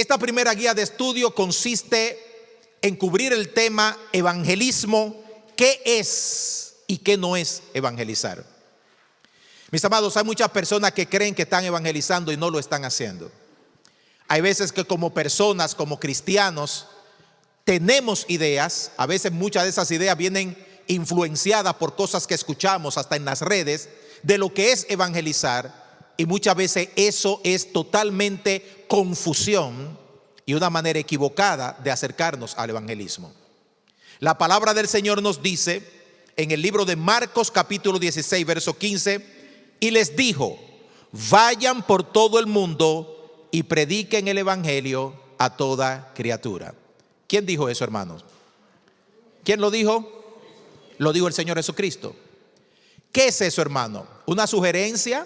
Esta primera guía de estudio consiste en cubrir el tema evangelismo, qué es y qué no es evangelizar. Mis amados, hay muchas personas que creen que están evangelizando y no lo están haciendo. Hay veces que como personas, como cristianos, tenemos ideas, a veces muchas de esas ideas vienen influenciadas por cosas que escuchamos hasta en las redes, de lo que es evangelizar, y muchas veces eso es totalmente confusión y una manera equivocada de acercarnos al evangelismo. La palabra del Señor nos dice en el libro de Marcos capítulo 16 verso 15, y les dijo: vayan por todo el mundo y prediquen el evangelio a toda criatura. ¿Quién dijo eso, hermanos? ¿Quién lo dijo? Lo dijo el Señor Jesucristo. ¿Qué es eso, hermano? ¿Una sugerencia?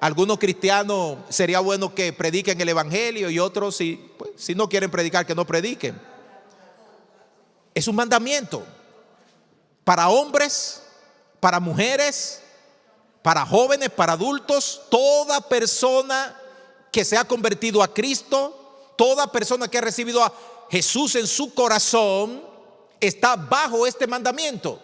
Algunos cristianos sería bueno que prediquen el evangelio y otros si no quieren predicar, que no prediquen. Es un mandamiento para hombres, para mujeres, para jóvenes, para adultos. Toda persona que se ha convertido a Cristo, toda persona que ha recibido a Jesús en su corazón, está bajo este mandamiento.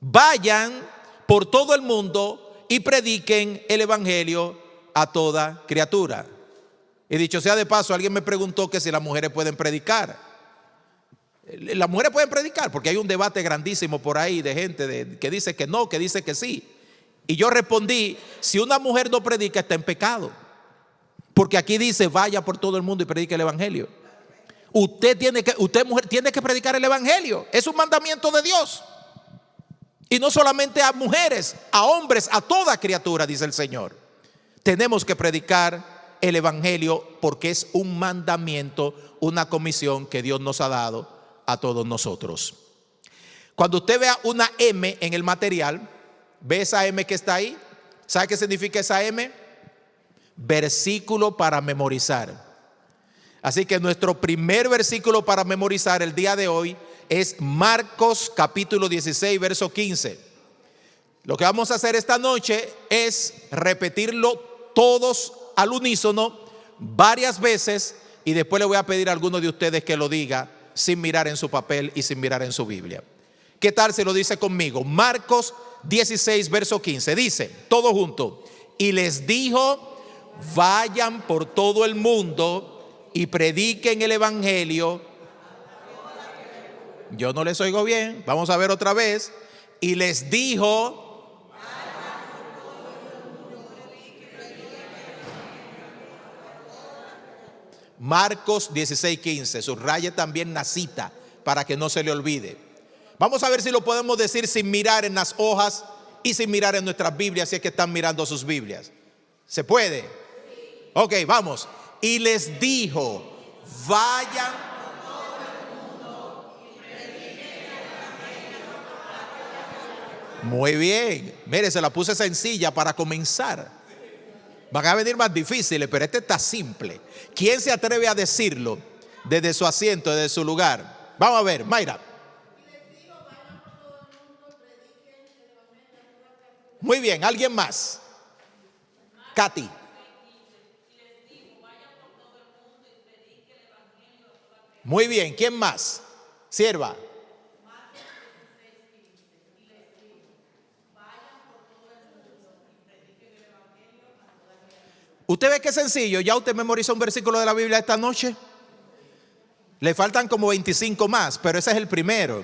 Vayan por todo el mundo y prediquen el evangelio a toda criatura. Y dicho sea de paso, alguien me preguntó que si las mujeres pueden predicar. Las mujeres pueden predicar, porque hay un debate grandísimo por ahí de gente que dice que no, que dice que sí. Y yo respondí: si una mujer no predica, está en pecado, porque aquí dice: vaya por todo el mundo y predique el evangelio. Usted mujer tiene que predicar el evangelio. Es un mandamiento de Dios. Y no solamente a mujeres, a hombres, a toda criatura, dice el Señor. Tenemos que predicar el evangelio porque es un mandamiento, una comisión que Dios nos ha dado a todos nosotros. Cuando usted vea una M en el material, ¿ve esa M que está ahí? ¿Sabe qué significa esa M? Versículo para memorizar. Así que nuestro primer versículo para memorizar el día de hoy es Marcos capítulo 16 verso 15. Lo que vamos a hacer esta noche es repetirlo todos al unísono varias veces, y después le voy a pedir a alguno de ustedes que lo diga sin mirar en su papel y sin mirar en su Biblia. ¿Qué tal si lo dice conmigo? Marcos 16 verso 15 dice, todo junto: y les dijo: vayan por todo el mundo y prediquen el evangelio. Yo no les oigo bien, vamos a ver otra vez. Y les dijo: Marcos 16:15, subraye también la cita para que no se le olvide. Vamos a ver si lo podemos decir sin mirar en las hojas y sin mirar en nuestras Biblias, si es que están mirando sus Biblias. ¿Se puede? Sí. Ok, vamos. Y les dijo: vayan por todo el mundo y prediquen el evangelio a toda criatura. Muy bien. Mire, se la puse sencilla para comenzar. Van a venir más difíciles, pero este está simple. ¿Quién se atreve a decirlo desde su asiento, desde su lugar? Vamos a ver, Mayra. Muy bien, ¿alguien más? Katy. Muy bien, ¿quién más? Sierva. ¿Usted ve qué sencillo? ¿Ya usted memorizó un versículo de la Biblia esta noche? Le faltan como 25 más, pero ese es el primero.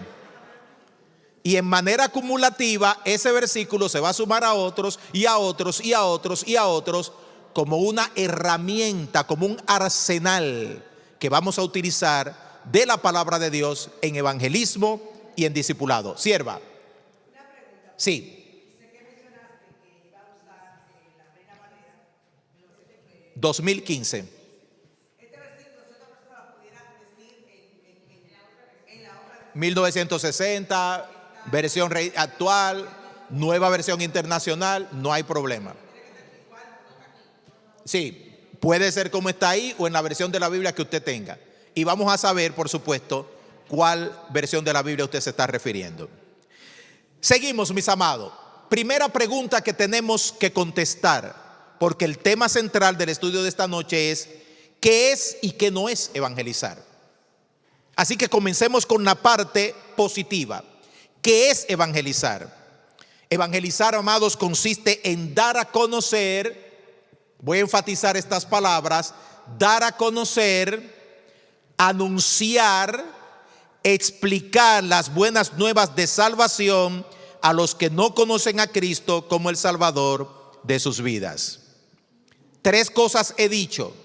Y en manera acumulativa, ese versículo se va a sumar a otros y a otros y a otros y a otros, como una herramienta, como un arsenal que vamos a utilizar de la palabra de Dios en evangelismo y en discipulado. Sierva. Una pregunta. Sí. 2015. Este versículo, si otra persona lo pudiera decir en la otra 1960, versión actual, nueva versión internacional, no hay problema. Sí, puede ser como está ahí o en la versión de la Biblia que usted tenga. Y vamos a saber, por supuesto, cuál versión de la Biblia usted se está refiriendo. Seguimos, mis amados. Primera pregunta que tenemos que contestar, porque el tema central del estudio de esta noche es: qué es y qué no es evangelizar. Así que comencemos con la parte positiva. ¿Qué es evangelizar? Evangelizar, amados, consiste en dar a conocer, voy a enfatizar estas palabras, dar a conocer, anunciar, explicar las buenas nuevas de salvación a los que no conocen a Cristo como el Salvador de sus vidas. Tres cosas he dicho.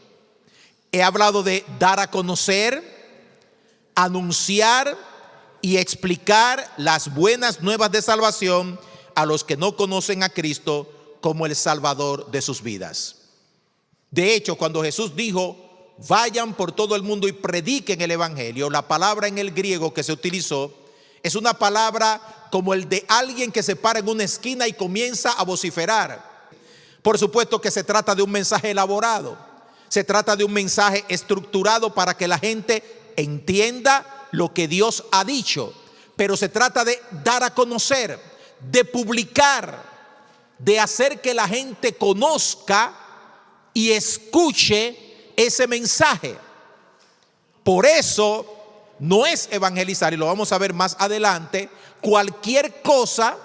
He hablado de dar a conocer, anunciar y explicar las buenas nuevas de salvación a los que no conocen a Cristo como el Salvador de sus vidas. De hecho, cuando Jesús dijo, vayan por todo el mundo y prediquen el evangelio, la palabra en el griego que se utilizó es una palabra como el de alguien que se para en una esquina y comienza a vociferar. Por supuesto que se trata de un mensaje elaborado, se trata de un mensaje estructurado para que la gente entienda lo que Dios ha dicho, pero se trata de dar a conocer, de publicar, de hacer que la gente conozca y escuche ese mensaje. Por eso no es evangelizar, y lo vamos a ver más adelante, cualquier cosa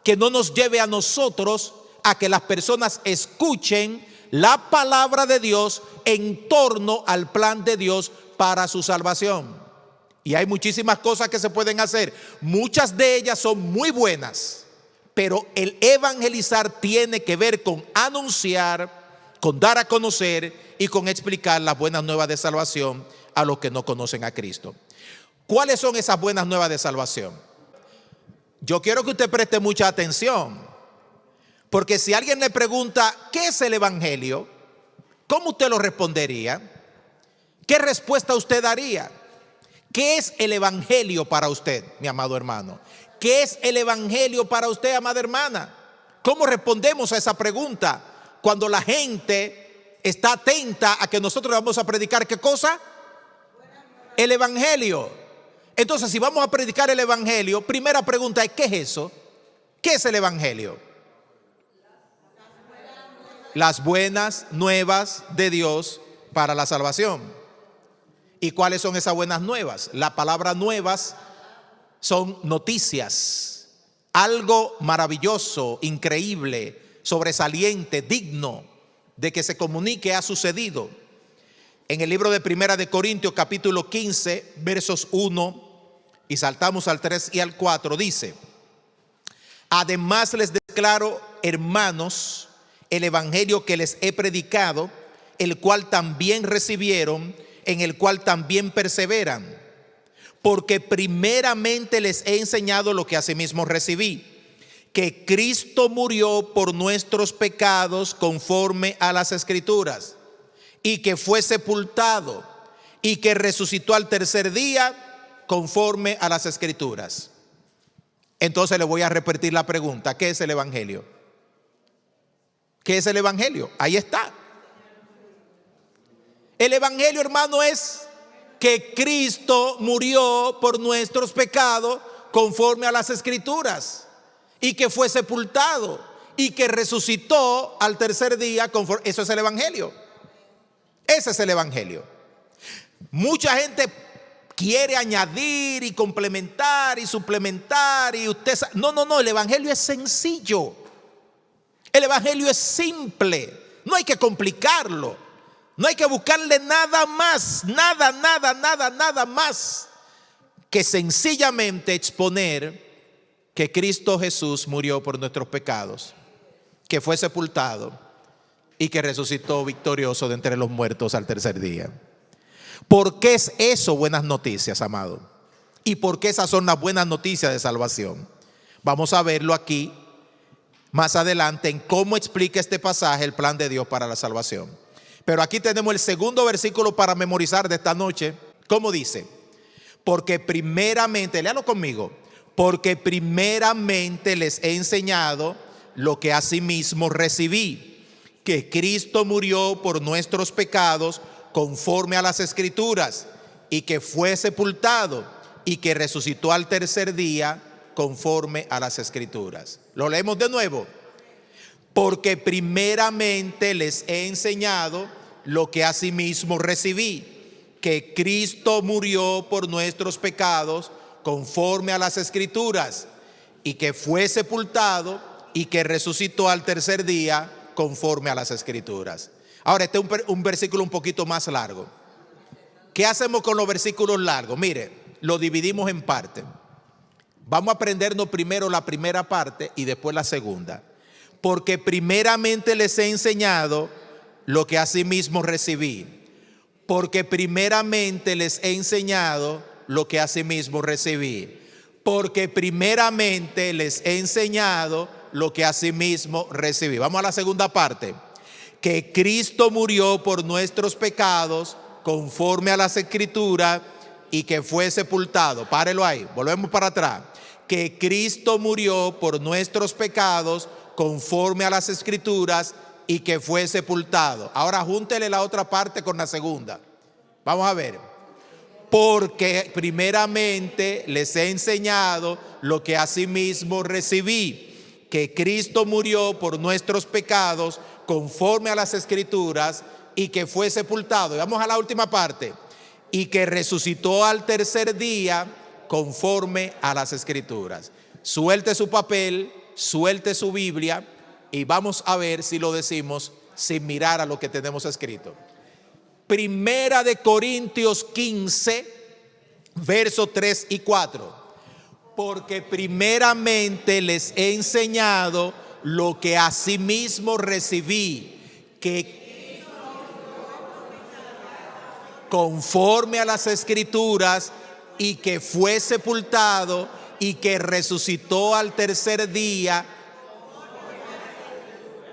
que no nos lleve a nosotros a que las personas escuchen la palabra de Dios en torno al plan de Dios para su salvación. Y hay muchísimas cosas que se pueden hacer. Muchas de ellas son muy buenas, pero el evangelizar tiene que ver con anunciar, con dar a conocer y con explicar las buenas nuevas de salvación a los que no conocen a Cristo. ¿Cuáles son esas buenas nuevas de salvación? Yo quiero que usted preste mucha atención, porque si alguien le pregunta ¿qué es el evangelio?, ¿cómo usted lo respondería? ¿Qué respuesta usted daría? ¿Qué es el evangelio para usted, mi amado hermano? ¿Qué es el evangelio para usted, amada hermana? ¿Cómo respondemos a esa pregunta cuando la gente está atenta a que nosotros le vamos a predicar qué cosa? El evangelio. Entonces, si vamos a predicar el evangelio, primera pregunta es ¿qué es eso? ¿Qué es el evangelio? Las buenas nuevas de Dios para la salvación. ¿Y cuáles son esas buenas nuevas? La palabra nuevas son noticias, algo maravilloso, increíble, sobresaliente, digno de que se comunique ha sucedido. En el libro de Primera de Corintios, capítulo 15, versos 1, y saltamos al 3 y al 4, dice: además les declaro, hermanos, el evangelio que les he predicado, el cual también recibieron, en el cual también perseveran, porque primeramente les he enseñado lo que asimismo recibí, que Cristo murió por nuestros pecados conforme a las Escrituras, y que fue sepultado, y que resucitó al tercer día conforme a las Escrituras. Entonces le voy a repetir la pregunta: ¿qué es el evangelio? ¿Qué es el evangelio? Ahí está. El evangelio, hermano, es que Cristo murió por nuestros pecados conforme a las Escrituras, y que fue sepultado y que resucitó al tercer día conforme. Eso es el evangelio. Ese es el evangelio. Mucha gente quiere añadir y complementar y suplementar y usted sabe. No, el evangelio es sencillo. El evangelio es simple. No hay que complicarlo. No hay que buscarle nada más, nada más que sencillamente exponer que Cristo Jesús murió por nuestros pecados, que fue sepultado y que resucitó victorioso de entre los muertos al tercer día. ¿Por qué es eso buenas noticias, amado? ¿Y por qué esas son las buenas noticias de salvación? Vamos a verlo aquí más adelante en cómo explica este pasaje el plan de Dios para la salvación. Pero aquí tenemos el segundo versículo para memorizar de esta noche. ¿Cómo dice? Porque primeramente, léalo conmigo, porque primeramente les he enseñado lo que asimismo recibí, que Cristo murió por nuestros pecados conforme a las Escrituras, y que fue sepultado y que resucitó al tercer día conforme a las Escrituras. Lo leemos de nuevo. Porque primeramente les he enseñado lo que asimismo recibí, que Cristo murió por nuestros pecados conforme a las Escrituras, y que fue sepultado y que resucitó al tercer día conforme a las Escrituras. Ahora, este es un versículo un poquito más largo. ¿Qué hacemos con los versículos largos? Mire, lo dividimos en partes. Vamos a aprendernos primero la primera parte y después la segunda. Porque primeramente les he enseñado lo que asimismo recibí. Porque primeramente les he enseñado lo que asimismo recibí. Porque primeramente les he enseñado lo que asimismo recibí. Vamos a la segunda parte. Que Cristo murió por nuestros pecados conforme a las Escrituras y que fue sepultado. Párelo ahí, volvemos para atrás. Que Cristo murió por nuestros pecados conforme a las Escrituras y que fue sepultado. Ahora júntele la otra parte con la segunda. Vamos a ver. Porque primeramente les he enseñado lo que asimismo recibí, que Cristo murió por nuestros pecados conforme a las Escrituras y que fue sepultado. Y vamos a la última parte. Y que resucitó al tercer día conforme a las Escrituras. Suelte su papel, suelte su Biblia y vamos a ver si lo decimos sin mirar a lo que tenemos escrito. Primera de Corintios 15, versos 3 y 4. Porque primeramente les he enseñado lo que asimismo recibí, que conforme a las Escrituras y que fue sepultado y que resucitó al tercer día.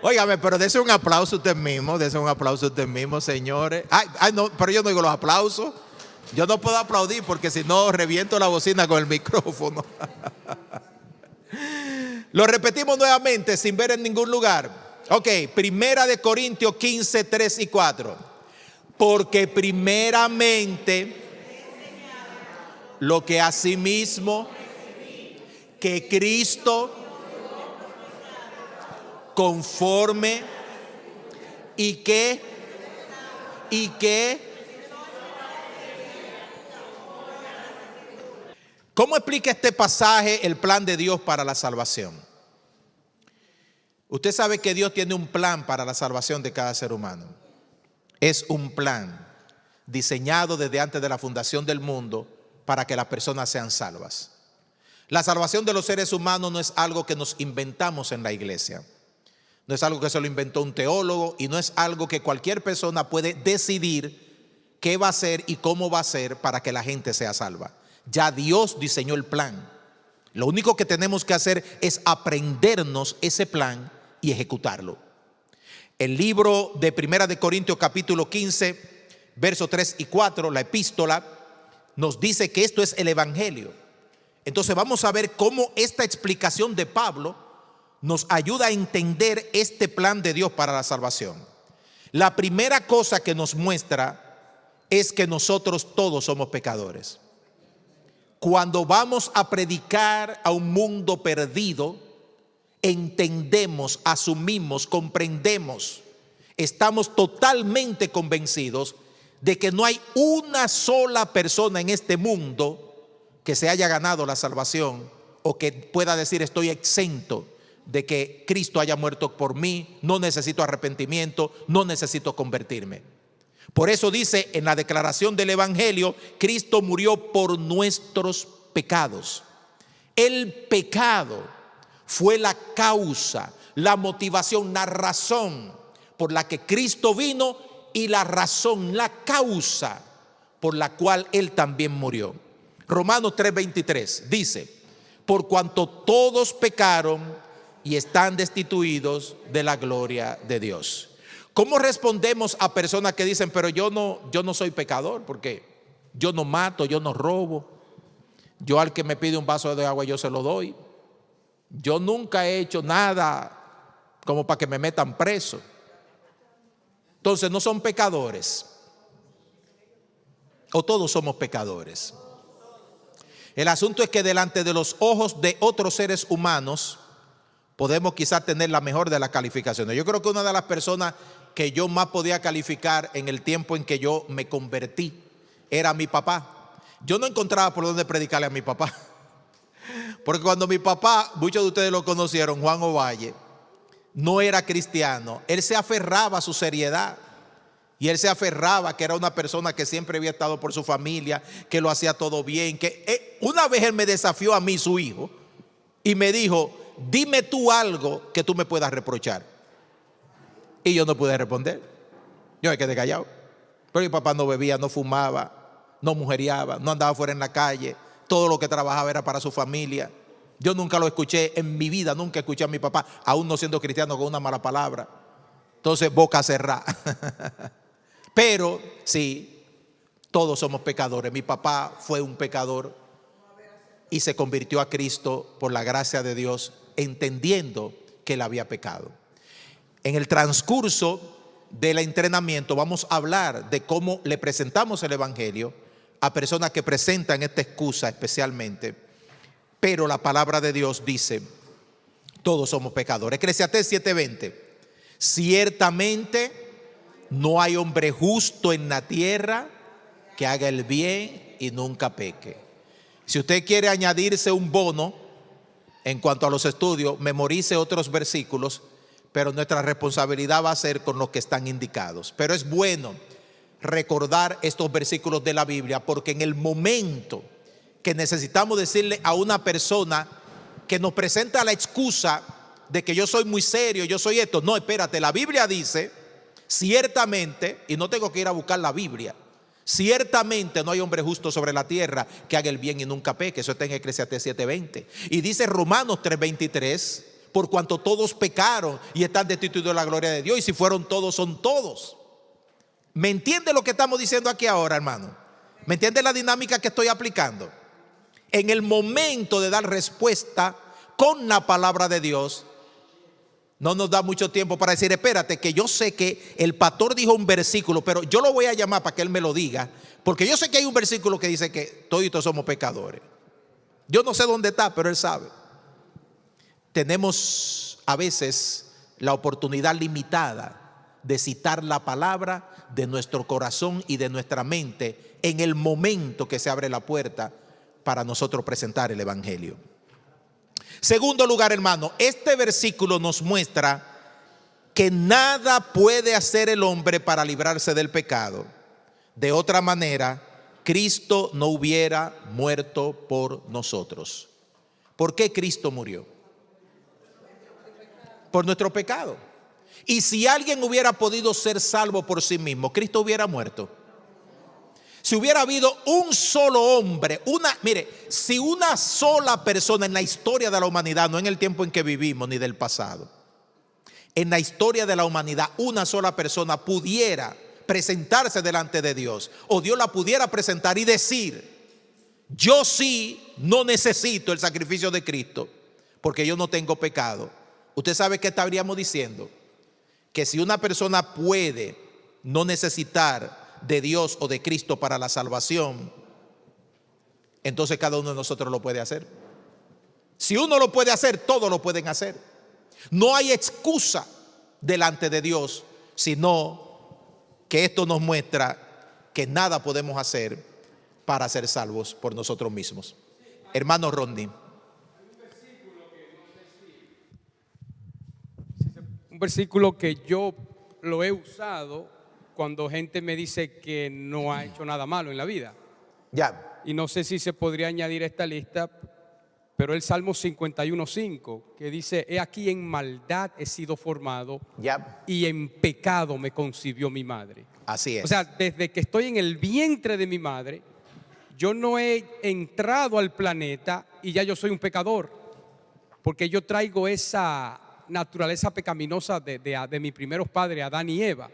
Óigame, pero dese un aplauso usted mismo, señores. Ay, no, pero yo no digo los aplausos. Yo no puedo aplaudir porque si no reviento la bocina con el micrófono. Lo repetimos nuevamente sin ver en ningún lugar. Ok, Primera de Corintios 15, 3 y 4. Porque primeramente lo que asimismo que Cristo conforme y que ¿cómo explica este pasaje el plan de Dios para la salvación? Usted sabe que Dios tiene un plan para la salvación de cada ser humano. Es un plan diseñado desde antes de la fundación del mundo para que las personas sean salvas. La salvación de los seres humanos no es algo que nos inventamos en la iglesia. No es algo que se lo inventó un teólogo y no es algo que cualquier persona puede decidir qué va a hacer y cómo va a hacer para que la gente sea salva. Ya Dios diseñó el plan. Lo único que tenemos que hacer es aprendernos ese plan y ejecutarlo. El libro de Primera de Corintios capítulo 15, versos 3 y 4, la epístola, nos dice que esto es el evangelio. Entonces vamos a ver cómo esta explicación de Pablo nos ayuda a entender este plan de Dios para la salvación. La primera cosa que nos muestra es que nosotros todos somos pecadores. Cuando vamos a predicar a un mundo perdido, entendemos, asumimos, comprendemos, estamos totalmente convencidos de que no hay una sola persona en este mundo que se haya ganado la salvación o que pueda decir estoy exento de que Cristo haya muerto por mí, no necesito arrepentimiento, no necesito convertirme. Por eso dice en la declaración del evangelio, Cristo murió por nuestros pecados. El pecado fue la causa, la motivación, la razón por la que Cristo vino y la razón, la causa por la cual Él también murió. Romanos 3:23 dice, por cuanto todos pecaron y están destituidos de la gloria de Dios. ¿Cómo respondemos a personas que dicen, pero yo no soy pecador, porque yo no mato, yo no robo, yo al que me pide un vaso de agua yo se lo doy, yo nunca he hecho nada como para que me metan preso? Entonces no son pecadores, o todos somos pecadores. El asunto es que delante de los ojos de otros seres humanos podemos quizás tener la mejor de las calificaciones. Yo creo que una de las personas que yo más podía calificar en el tiempo en que yo me convertí era mi papá. Yo no encontraba por dónde predicarle a mi papá. Porque cuando mi papá, muchos de ustedes lo conocieron, Juan Ovalle, no era cristiano, él se aferraba a su seriedad. Y él se aferraba que era una persona que siempre había estado por su familia, que lo hacía todo bien. Que una vez él me desafió a mí, su hijo, y me dijo: dime tú algo que tú me puedas reprochar. Y yo no pude responder. Yo me quedé callado. Pero mi papá no bebía, no fumaba, no mujeriaba, no andaba fuera en la calle. Todo lo que trabajaba era para su familia. Yo nunca lo escuché en mi vida, nunca escuché a mi papá, aún no siendo cristiano, con una mala palabra. Entonces, boca cerrada. Pero sí, todos somos pecadores. Mi papá fue un pecador y se convirtió a Cristo por la gracia de Dios, entendiendo que él había pecado. En el transcurso del entrenamiento vamos a hablar de cómo le presentamos el evangelio a personas que presentan esta excusa especialmente. Pero la palabra de Dios dice: todos somos pecadores. Eclesiastés 7:20. Ciertamente no hay hombre justo en la tierra que haga el bien y nunca peque. Si usted quiere añadirse un bono en cuanto a los estudios, memorice otros versículos, pero nuestra responsabilidad va a ser con los que están indicados. Pero es bueno recordar estos versículos de la Biblia, porque en el momento que necesitamos decirle a una persona que nos presenta la excusa de que yo soy muy serio, yo soy esto, no, espérate, la Biblia dice: ciertamente, y no tengo que ir a buscar la Biblia, ciertamente no hay hombre justo sobre la tierra que haga el bien y nunca peque. Eso está en Eclesiastés 7:20. Y dice Romanos 3:23: por cuanto todos pecaron y están destituidos de la gloria de Dios, y si fueron todos, son todos. ¿Me entiende lo que estamos diciendo aquí ahora, hermano? ¿Me entiende la dinámica que estoy aplicando? En el momento de dar respuesta con la palabra de Dios, no nos da mucho tiempo para decir: espérate, que yo sé que el pastor dijo un versículo, pero yo lo voy a llamar para que él me lo diga, porque yo sé que hay un versículo que dice que todos somos pecadores. Yo no sé dónde está, pero él sabe. Tenemos a veces la oportunidad limitada de citar la palabra de nuestro corazón y de nuestra mente en el momento que se abre la puerta para nosotros presentar el evangelio. Segundo lugar, hermano, este versículo nos muestra que nada puede hacer el hombre para librarse del pecado. De otra manera, Cristo no hubiera muerto por nosotros. ¿Por qué Cristo murió? Por nuestro pecado. Y si alguien hubiera podido ser salvo por sí mismo, Cristo hubiera muerto. Si hubiera habido un solo hombre, mire, si una sola persona en la historia de la humanidad, no en el tiempo en que vivimos ni del pasado, en la historia de la humanidad, una sola persona pudiera presentarse delante de Dios, o Dios la pudiera presentar y decir: yo sí no necesito el sacrificio de Cristo porque yo no tengo pecado. ¿Usted sabe qué estaríamos diciendo? Que si una persona puede no necesitar de Dios o de Cristo para la salvación, entonces cada uno de nosotros lo puede hacer. Si uno lo puede hacer, todos lo pueden hacer. No hay excusa delante de Dios, sino que esto nos muestra que nada podemos hacer para ser salvos por nosotros mismos. Hermano Rodney. Un versículo que yo lo he usado cuando gente me dice que no ha hecho nada malo en la vida. Ya. Y no sé si se podría añadir a esta lista, pero el Salmo 51:5, que dice: he aquí en maldad he sido formado, Ya. y en pecado me concibió mi madre. Así es. O sea, desde que estoy en el vientre de mi madre, yo no he entrado al planeta y ya yo soy un pecador, porque yo traigo esa naturaleza pecaminosa de mis primeros padres, Adán y Eva.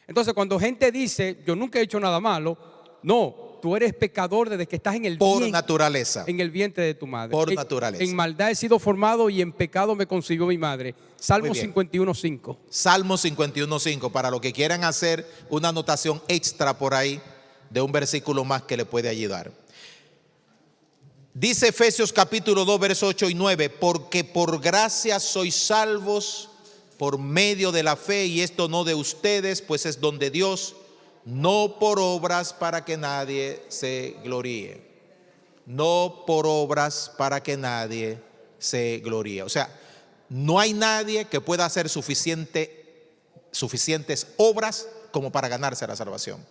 Entonces, cuando gente dice: yo nunca he hecho nada malo, no, tú eres pecador desde que estás en el por naturaleza. En el vientre de tu madre. Por naturaleza. En maldad he sido formado y en pecado me concibió mi madre. Salmo 51:5. Salmo 51:5, para los que quieran hacer una anotación extra por ahí de un versículo más que le puede ayudar. Dice Efesios capítulo 2, versos 8 y 9: porque por gracia sois salvos por medio de la fe, y esto no de ustedes, pues es don de Dios, no por obras para que nadie se gloríe. No por obras para que nadie se gloríe. O sea, no hay nadie que pueda hacer suficientes obras como para ganarse la salvación.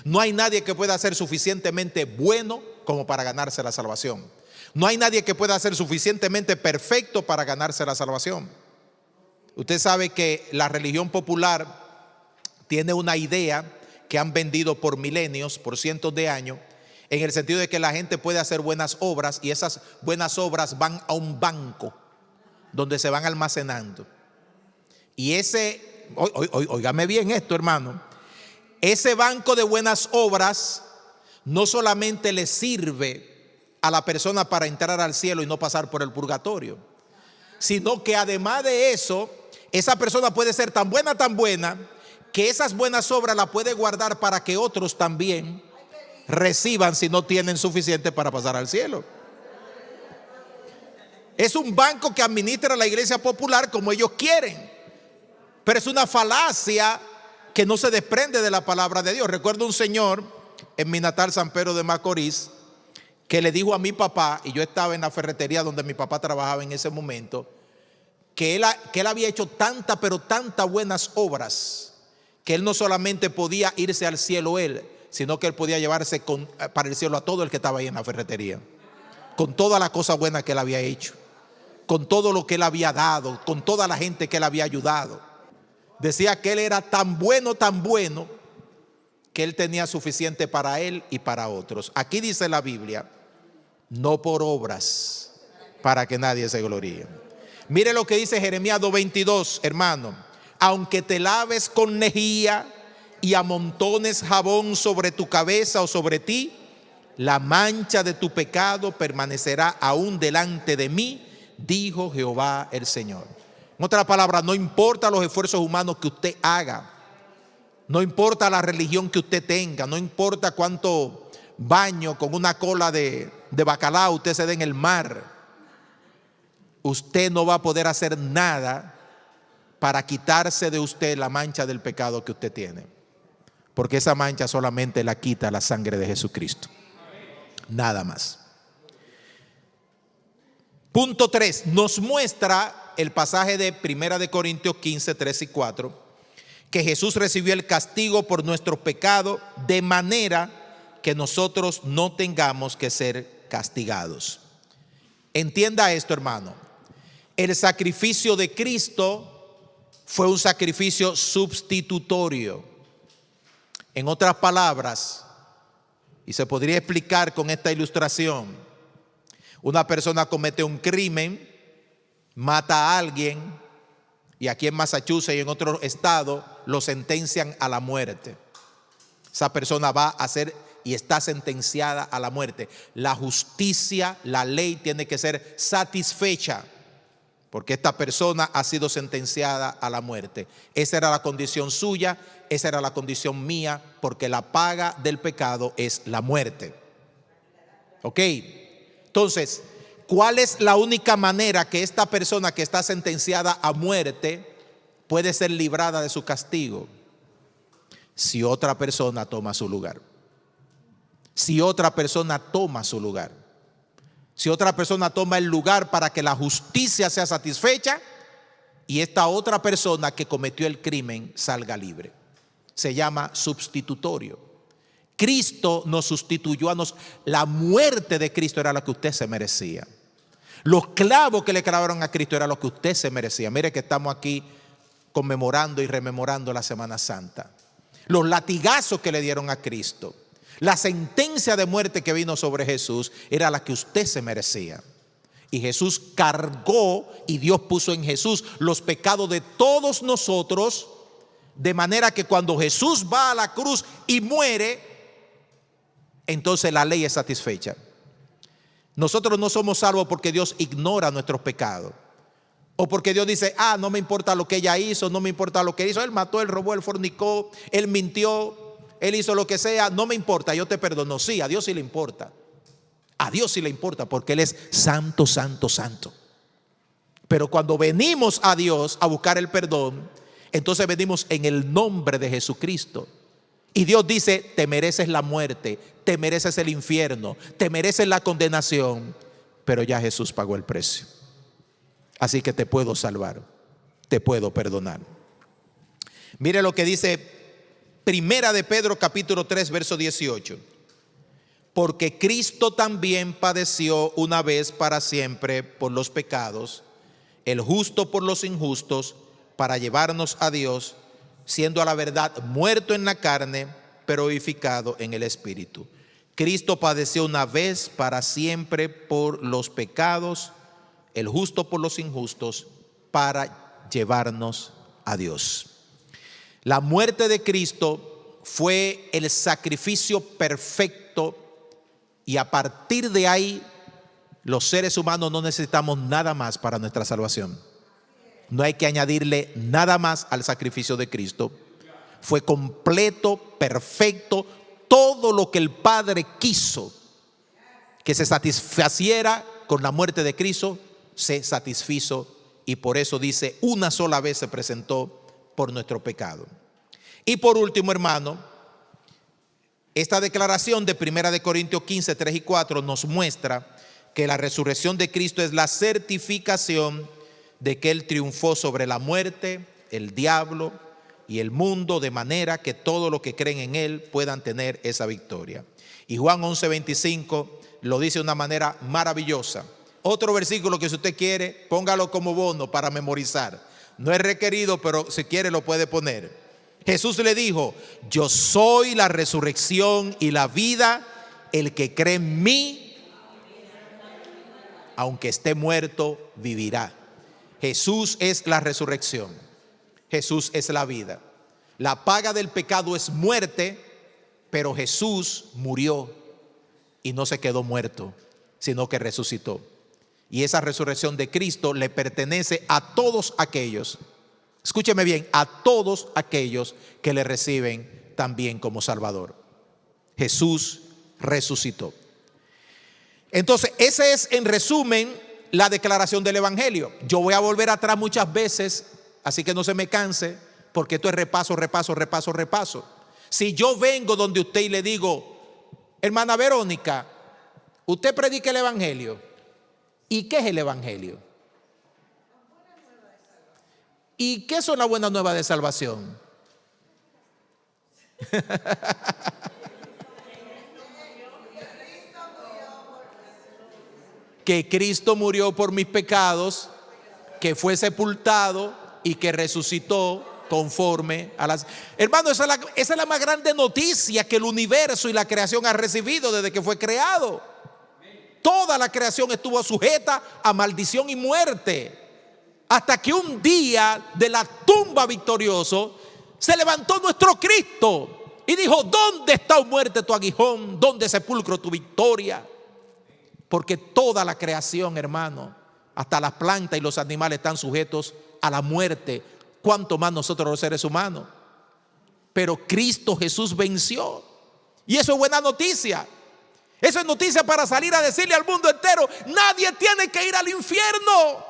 No hay nadie que pueda ser suficientemente bueno como para ganarse la salvación. No hay nadie que pueda ser suficientemente perfecto para ganarse la salvación. Usted sabe que la religión popular tiene una idea que han vendido por milenios, por cientos de años, en el sentido de que la gente puede hacer buenas obras y esas buenas obras van a un banco donde se van almacenando. Y óigame bien esto, hermano, ese banco de buenas obras no solamente le sirve a la persona para entrar al cielo y no pasar por el purgatorio, sino que además de eso, esa persona puede ser tan buena, que esas buenas obras las puede guardar para que otros también reciban si no tienen suficiente para pasar al cielo. Es un banco que administra la iglesia popular como ellos quieren, pero es una falacia que no se desprende de la palabra de Dios. Recuerdo un señor en mi natal San Pedro de Macorís que le dijo a mi papá, y yo estaba en la ferretería donde mi papá trabajaba en ese momento, que él había hecho tantas, pero tantas buenas obras, que él no solamente podía irse al cielo él, sino que él podía llevarse para el cielo a todo el que estaba ahí en la ferretería, con toda la cosa buena que él había hecho, con todo lo que él había dado, con toda la gente que él había ayudado. Decía que él era tan bueno, que él tenía suficiente para él y para otros. Aquí dice la Biblia, no por obras para que nadie se gloríe. Mire lo que dice Jeremías 2:22, hermano. Aunque te laves con lejía y amontones jabón sobre tu cabeza o sobre ti, la mancha de tu pecado permanecerá aún delante de mí, dijo Jehová el Señor. En otras palabras, no importa los esfuerzos humanos que usted haga, no importa la religión que usted tenga, no importa cuánto baño con una cola de bacalao usted se dé en el mar, usted no va a poder hacer nada para quitarse de usted la mancha del pecado que usted tiene, porque esa mancha solamente la quita la sangre de Jesucristo, nada más. Punto 3, nos muestra el pasaje de 1 Corintios 15, 3 y 4, que Jesús recibió el castigo por nuestros pecados de manera que nosotros no tengamos que ser castigados. Entienda esto, hermano. El sacrificio de Cristo fue un sacrificio sustitutorio. En otras palabras, y se podría explicar con esta ilustración, una persona comete un crimen, mata a alguien, y aquí en Massachusetts y en otro estado lo sentencian a la muerte. Esa persona va a ser y está sentenciada a la muerte. La justicia, la ley tiene que ser satisfecha porque esta persona ha sido sentenciada a la muerte. Esa era la condición suya, esa era la condición mía, porque la paga del pecado es la muerte. ¿Ok? Entonces, ¿cuál es la única manera que esta persona que está sentenciada a muerte puede ser librada de su castigo? Si otra persona toma su lugar. Si otra persona toma su lugar. Si otra persona toma el lugar para que la justicia sea satisfecha y esta otra persona que cometió el crimen salga libre. Se llama sustitutorio. Cristo nos sustituyó a nosotros. La muerte de Cristo era lo que usted se merecía. Los clavos que le clavaron a Cristo era lo que usted se merecía. Mire que estamos aquí conmemorando y rememorando la Semana Santa. Los latigazos que le dieron a Cristo, la sentencia de muerte que vino sobre Jesús era la que usted se merecía. Y Jesús cargó y Dios puso en Jesús los pecados de todos nosotros, de manera que cuando Jesús va a la cruz y muere, entonces la ley es satisfecha. Nosotros no somos salvos porque Dios ignora nuestros pecados. O porque Dios dice, no me importa lo que ella hizo, no me importa lo que hizo. Él mató, él robó, él fornicó, él mintió, él hizo lo que sea, no me importa, yo te perdono. Sí, a Dios sí le importa. A Dios sí le importa porque Él es santo, santo, santo. Pero cuando venimos a Dios a buscar el perdón, entonces venimos en el nombre de Jesucristo. Y Dios dice, te mereces la muerte, te mereces el infierno, te mereces la condenación, pero ya Jesús pagó el precio. Así que te puedo salvar, te puedo perdonar. Mire lo que dice Primera de Pedro capítulo 3 verso 18. Porque Cristo también padeció una vez para siempre por los pecados, el justo por los injustos, para llevarnos a Dios, siendo a la verdad muerto en la carne, pero vivificado en el Espíritu. Cristo padeció una vez para siempre por los pecados, el justo por los injustos, para llevarnos a Dios. La muerte de Cristo fue el sacrificio perfecto, y a partir de ahí los seres humanos no necesitamos nada más para nuestra salvación. No hay que añadirle nada más al sacrificio de Cristo. Fue completo, perfecto, todo lo que el Padre quiso que se satisfaciera con la muerte de Cristo, se satisfizo, y por eso dice, una sola vez se presentó por nuestro pecado. Y por último, hermano, esta declaración de 1 Corintios 15, 3 y 4 nos muestra que la resurrección de Cristo es la certificación de que Él triunfó sobre la muerte, el diablo y el mundo, de manera que todos los que creen en Él puedan tener esa victoria. Y Juan 11, 25 lo dice de una manera maravillosa. Otro versículo que si usted quiere, póngalo como bono para memorizar. No es requerido, pero si quiere lo puede poner. Jesús le dijo, yo soy la resurrección y la vida, el que cree en mí, aunque esté muerto, vivirá. Jesús es la resurrección, Jesús es la vida. La paga del pecado es muerte, pero Jesús murió y no se quedó muerto, sino que resucitó. Y esa resurrección de Cristo le pertenece a todos aquellos, escúcheme bien, a todos aquellos que le reciben también como Salvador. Jesús resucitó. Entonces, ese es en resumen la declaración del Evangelio. Yo voy a volver atrás muchas veces, así que no se me canse, porque esto es repaso, repaso, repaso, repaso. Si yo vengo donde usted y le digo, hermana Verónica, usted predica el Evangelio. ¿Y qué es el Evangelio? ¿Y qué son las buenas nuevas de salvación? Que Cristo murió por mis pecados, que fue sepultado y que resucitó conforme a las... Hermano, esa es la más grande noticia que el universo y la creación ha recibido desde que fue creado. Toda la creación estuvo sujeta a maldición y muerte, hasta que un día de la tumba victorioso se levantó nuestro Cristo y dijo, ¿dónde está, oh muerte, tu aguijón? ¿Dónde, sepulcro, tu victoria? Porque toda la creación, hermano, hasta las plantas y los animales están sujetos a la muerte, cuanto más nosotros los seres humanos. Pero Cristo Jesús venció, y eso es buena noticia. Eso es noticia para salir a decirle al mundo entero, nadie tiene que ir al infierno,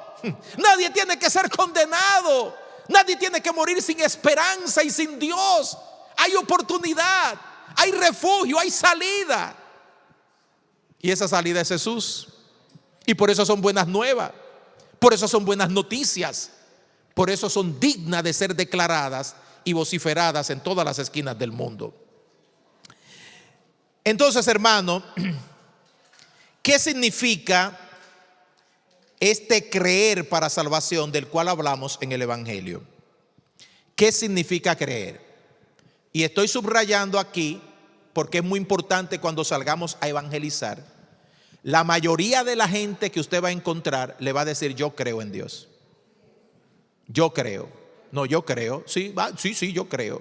nadie tiene que ser condenado, nadie tiene que morir sin esperanza y sin Dios. Hay oportunidad, hay refugio, hay salida. Y esa salida es Jesús. Y por eso son buenas nuevas, por eso son buenas noticias, por eso son dignas de ser declaradas y vociferadas en todas las esquinas del mundo. Entonces, hermano, ¿qué significa este creer para salvación del cual hablamos en el Evangelio? ¿Qué significa creer? Y estoy subrayando aquí porque es muy importante cuando salgamos a evangelizar. La mayoría de la gente que usted va a encontrar le va a decir, yo creo en Dios. Yo creo. No, yo creo. Sí, yo creo.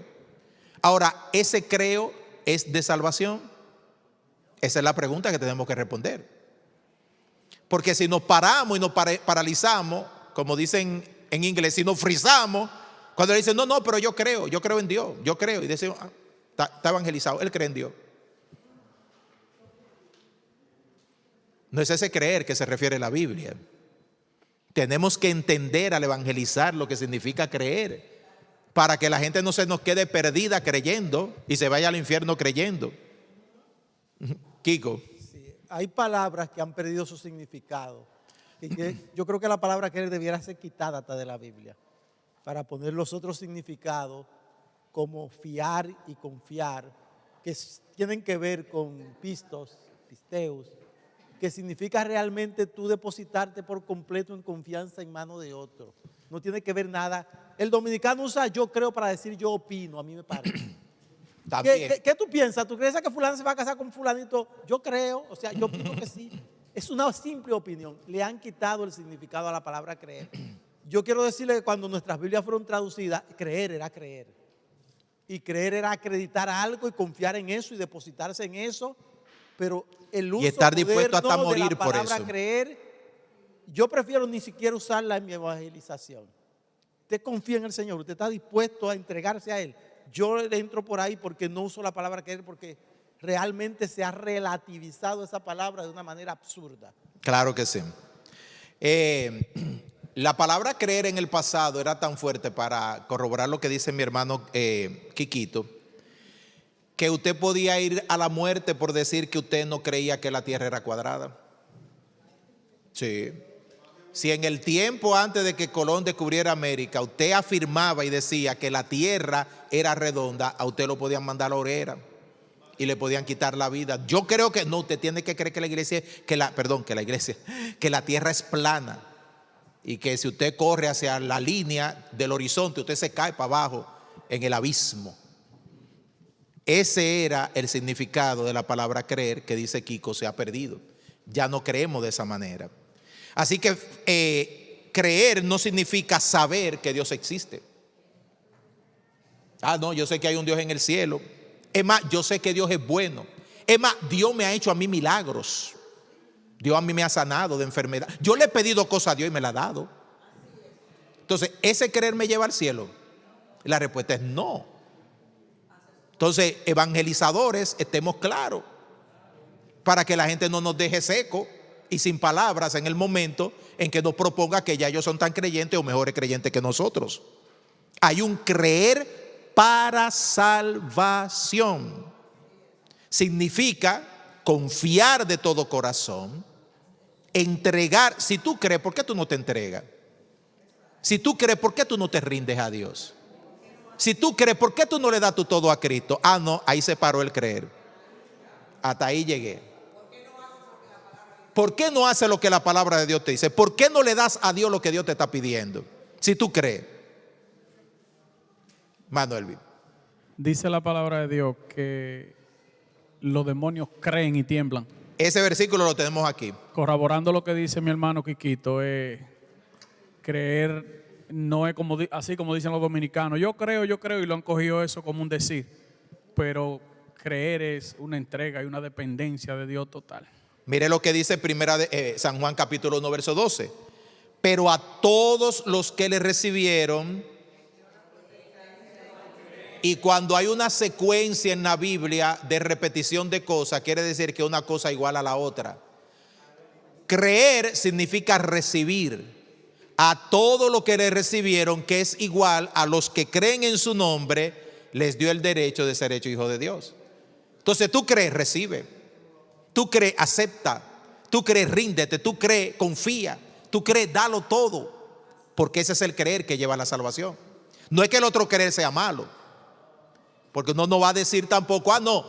Ahora, ¿ese creo es de salvación? Esa es la pregunta que tenemos que responder. Porque si nos paramos y nos paralizamos, como dicen en inglés, si nos frizamos, cuando le dicen, no, pero yo creo en Dios, yo creo. Y decimos, está evangelizado, él cree en Dios. No es ese creer que se refiere a la Biblia. Tenemos que entender al evangelizar lo que significa creer, para que la gente no se nos quede perdida creyendo y se vaya al infierno creyendo. Kiko. Sí, hay palabras que han perdido su significado. Y que yo creo que la palabra creer debiera ser quitada hasta de la Biblia, para poner los otros significados como fiar y confiar, que tienen que ver con pistos, pisteus, que significa realmente tú depositarte por completo en confianza en manos de otro. No tiene que ver nada. El dominicano usa yo creo para decir yo opino, a mí me parece. ¿Qué tú piensas? ¿Tú crees que fulano se va a casar con fulanito? Yo creo, o sea, yo opino que sí. Es una simple opinión. Le han quitado el significado a la palabra creer. Yo quiero decirle que cuando nuestras Biblias fueron traducidas, creer era creer. Y creer era acreditar algo y confiar en eso y depositarse en eso. Pero el uso y estar dispuesto hasta moderno morir de la por palabra eso. creer, yo prefiero ni siquiera usarla en mi evangelización. Usted confía en el Señor, usted está dispuesto a entregarse a Él. Yo le entro por ahí porque no uso la palabra creer, porque realmente se ha relativizado esa palabra de una manera absurda. Claro que sí. La palabra creer en el pasado era tan fuerte, para corroborar lo que dice mi hermano Quiquito, que usted podía ir a la muerte por decir que usted no creía que la tierra era cuadrada. Sí. Si en el tiempo antes de que Colón descubriera América, usted afirmaba y decía que la tierra era redonda, a usted lo podían mandar a la hoguera y le podían quitar la vida. Yo creo que no, usted tiene que creer que que la tierra es plana, y que si usted corre hacia la línea del horizonte, usted se cae para abajo en el abismo. Ese era el significado de la palabra creer, que dice Kiko se ha perdido. Ya no creemos de esa manera. Así que creer no significa saber que Dios existe. No, yo sé que hay un Dios en el cielo. Es más, yo sé que Dios es bueno. Es más, Dios me ha hecho a mí milagros. Dios a mí me ha sanado de enfermedad. Yo le he pedido cosas a Dios y me la ha dado. Entonces, ¿ese creer me lleva al cielo? La respuesta es no. Entonces, evangelizadores, estemos claros, para que la gente no nos deje seco y sin palabras en el momento en que nos proponga que ya ellos son tan creyentes o mejores creyentes que nosotros. Hay un creer para salvación. Significa confiar de todo corazón, entregar. Si tú crees, ¿por qué tú no te entregas? Si tú crees, ¿por qué tú no te rindes a Dios? Si tú crees, ¿por qué tú no le das tu todo a Cristo? No, ahí se paró el creer. Hasta ahí llegué. ¿Por qué no haces lo que la palabra de Dios te dice? ¿Por qué no le das a Dios lo que Dios te está pidiendo? Si tú crees. Manuel. Dice la palabra de Dios que los demonios creen y tiemblan. Ese versículo lo tenemos aquí. Corroborando lo que dice mi hermano Quiquito, creer no es como, así como dicen los dominicanos. Yo creo, y lo han cogido eso como un decir. Pero creer es una entrega y una dependencia de Dios total. Mire lo que dice primera de San Juan capítulo 1 verso 12. Pero a todos los que le recibieron. Y cuando hay una secuencia en la Biblia de repetición de cosas, quiere decir que una cosa igual a la otra. Creer significa recibir. A todo lo que le recibieron, que es igual a los que creen en su nombre, les dio el derecho de ser hecho hijo de Dios. Entonces tú crees, recibe. Tú crees, acepta. Tú crees, ríndete. Tú crees, confía. Tú crees, dalo todo. Porque ese es el creer que lleva a la salvación. No es que el otro creer sea malo. Porque uno no va a decir tampoco, no,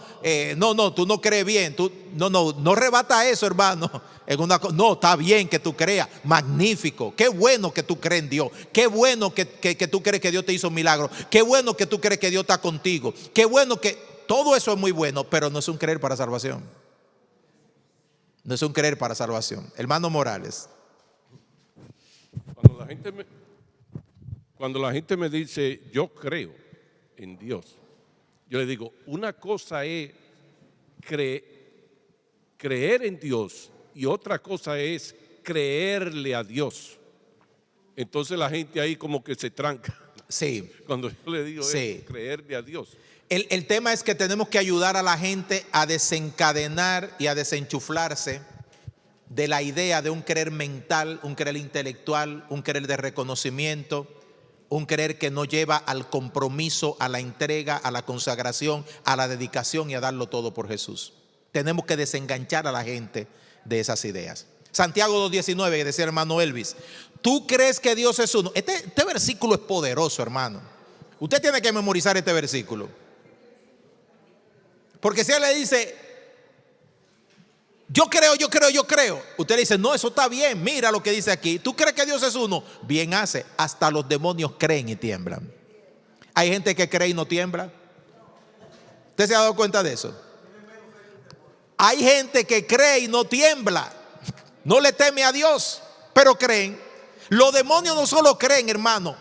tú no crees bien. No rebata eso, hermano. No, está bien que tú creas. Magnífico. Qué bueno que tú crees en Dios. Qué bueno que tú crees que Dios te hizo un milagro. Qué bueno que tú crees que Dios está contigo. Qué bueno que todo eso es muy bueno, pero no es un creer para salvación. No es un creer para salvación. Hermano Morales. Cuando la gente me dice, yo creo en Dios, yo le digo, una cosa es creer en Dios y otra cosa es creerle a Dios. Entonces la gente ahí como que se tranca. Sí. Cuando yo le digo sí. Creerle a Dios. El tema es que tenemos que ayudar a la gente a desencadenar y a desenchuflarse de la idea de un creer mental, un creer intelectual, un creer de reconocimiento, un creer que no lleva al compromiso, a la entrega, a la consagración, a la dedicación y a darlo todo por Jesús. Tenemos que desenganchar a la gente de esas ideas. Santiago 2:19, que decía el hermano Elvis, ¿tú crees que Dios es uno? Este versículo es poderoso, hermano. Usted tiene que memorizar este versículo. Porque si él le dice, yo creo, usted le dice, no, eso está bien, mira lo que dice aquí. ¿Tú crees que Dios es uno? Bien hace, hasta los demonios creen y tiemblan. Hay gente que cree y no tiembla. ¿Usted se ha dado cuenta de eso? Hay gente que cree y no tiembla, no le teme a Dios, pero creen. Los demonios no solo creen, hermano,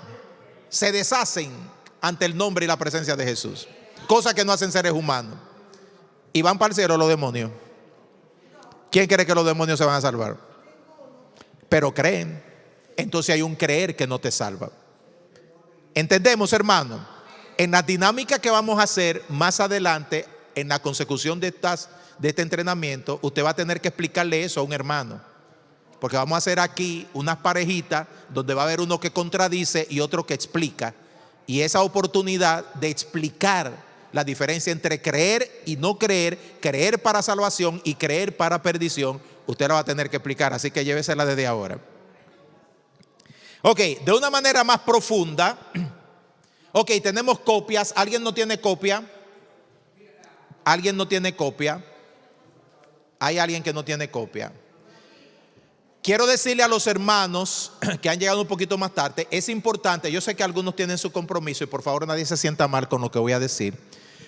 se deshacen ante el nombre y la presencia de Jesús, cosa que no hacen seres humanos, y van para el cielo los demonios. ¿Quién cree que los demonios se van a salvar? Pero creen. Entonces hay un creer que no te salva. ¿Entendemos, hermano? En la dinámica que vamos a hacer más adelante, en la consecución de este entrenamiento, usted va a tener que explicarle eso a un hermano. Porque vamos a hacer aquí unas parejitas donde va a haber uno que contradice y otro que explica. Y esa oportunidad de explicar la diferencia entre creer y no creer, creer para salvación y creer para perdición, usted la va a tener que explicar. Así que llévesela desde ahora. Ok, de una manera más profunda. Ok, tenemos copias. ¿Alguien no tiene copia? ¿Alguien no tiene copia? Hay alguien que no tiene copia. Quiero decirle a los hermanos que han llegado un poquito más tarde, es importante, yo sé que algunos tienen su compromiso y por favor nadie se sienta mal con lo que voy a decir,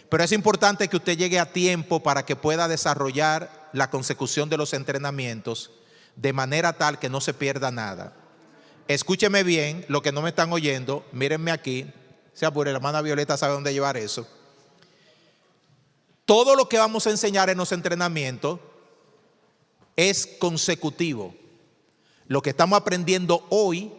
pero es importante que usted llegue a tiempo para que pueda desarrollar la consecución de los entrenamientos de manera tal que no se pierda nada. Escúcheme bien, los que no me están oyendo, mírenme aquí, se apure, la hermana Violeta sabe dónde llevar eso. Todo lo que vamos a enseñar en los entrenamientos es consecutivo. Lo que estamos aprendiendo hoy